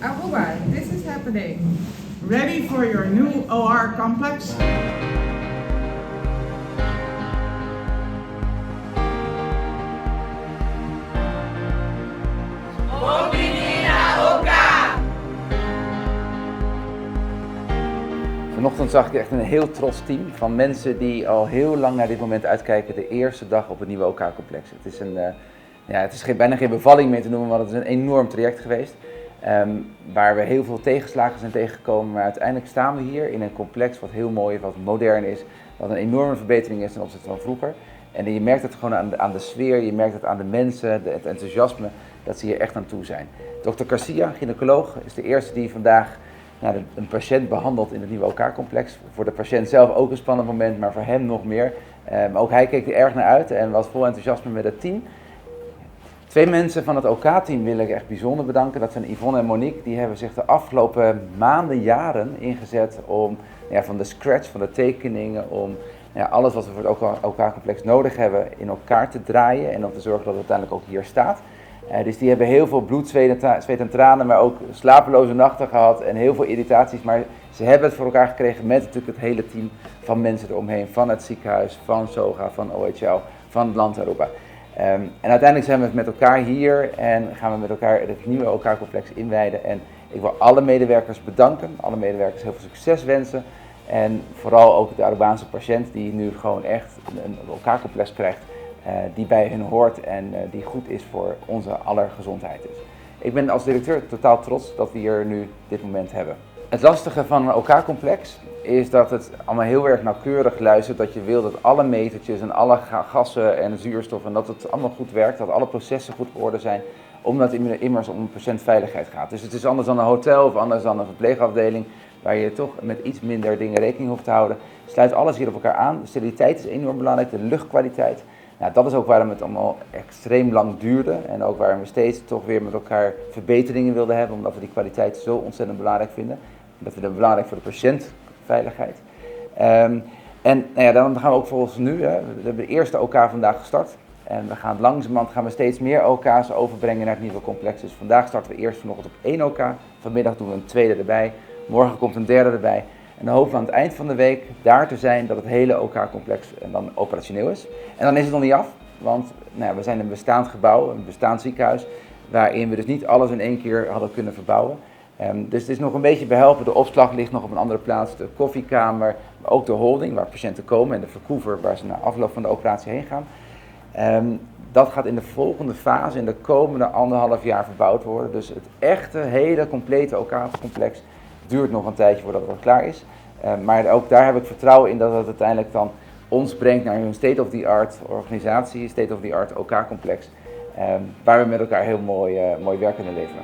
Aruba, this is happening. Ready for your new OR complex? Vanochtend zag ik echt een heel trots team van mensen die al heel lang naar dit moment uitkijken, de eerste dag op het nieuwe OK-complex. Het is bijna geen bevalling meer te noemen, want het is een enorm traject geweest. Waar we heel veel tegenslagen zijn tegengekomen, maar uiteindelijk staan we hier in een complex wat heel mooi is, wat modern is, wat een enorme verbetering is ten opzichte van vroeger. En je merkt het gewoon aan de sfeer, je merkt het aan de mensen, het enthousiasme, dat ze hier echt aan toe zijn. Dr. Garcia, gynaecoloog, is de eerste die vandaag een patiënt behandelt in het nieuwe OK-complex. Voor de patiënt zelf ook een spannend moment, maar voor hem nog meer. Maar ook hij keek er erg naar uit en was vol enthousiasme met het team. 2 mensen van het OK-team wil ik echt bijzonder bedanken. Dat zijn Yvonne en Monique. Die hebben zich de afgelopen maanden, jaren ingezet om van de scratch, van de tekeningen, om alles wat we voor het OK-complex nodig hebben in elkaar te draaien en om te zorgen dat het uiteindelijk ook hier staat. Dus die hebben heel veel bloed, zweet en tranen, maar ook slapeloze nachten gehad en heel veel irritaties. Maar ze hebben het voor elkaar gekregen met natuurlijk het hele team van mensen eromheen. Van het ziekenhuis, van SOGA, van OHL, van het land Aruba. En uiteindelijk zijn we met elkaar hier en gaan we met elkaar het nieuwe OK-complex inwijden. En ik wil alle medewerkers bedanken, alle medewerkers heel veel succes wensen. En vooral ook de Arubaanse patiënt die nu gewoon echt een OK-complex krijgt. Die bij hun hoort en die goed is voor onze aller gezondheid is. Ik ben als directeur totaal trots dat we hier nu dit moment hebben. Het lastige van een OK-complex is dat het allemaal heel erg nauwkeurig luistert. Dat je wil dat alle metertjes en alle gassen en zuurstof en dat het allemaal goed werkt. Dat alle processen goed op orde zijn. Omdat het immers om patiëntveiligheid gaat. Dus het is anders dan een hotel of anders dan een verpleegafdeling. Waar je toch met iets minder dingen rekening hoeft te houden. Sluit alles hier op elkaar aan. De steriliteit is enorm belangrijk, de luchtkwaliteit. Nou, dat is ook waarom het allemaal extreem lang duurde en ook waarom we steeds toch weer met elkaar verbeteringen wilden hebben, omdat we die kwaliteit zo ontzettend belangrijk vinden. Dat we dat belangrijk voor de patiëntveiligheid. Dan gaan we ook volgens nu, we hebben de eerste OK vandaag gestart en we gaan langzamerhand steeds meer OK's overbrengen naar het nieuwe complex. Dus vandaag starten we eerst vanochtend op 1 OK, vanmiddag doen we een tweede erbij, morgen komt een derde erbij. En dan hopen we aan het eind van de week daar te zijn dat het hele OK-complex dan operationeel is. En dan is het nog niet af, want we zijn een bestaand gebouw, een bestaand ziekenhuis, waarin we dus niet alles in één keer hadden kunnen verbouwen. Dus het is nog een beetje behelpen, de opslag ligt nog op een andere plaats, de koffiekamer, maar ook de holding waar patiënten komen en de verkoever waar ze na afloop van de operatie heen gaan. Dat gaat in de volgende fase, in de komende 1,5 jaar verbouwd worden. Dus het echte, hele complete OK-complex duurt nog een tijdje voordat het al klaar is. Maar ook daar heb ik vertrouwen in dat het uiteindelijk dan ons brengt naar een state-of-the-art organisatie, state-of-the-art OK-complex. Waar we met elkaar heel mooi werk kunnen leveren.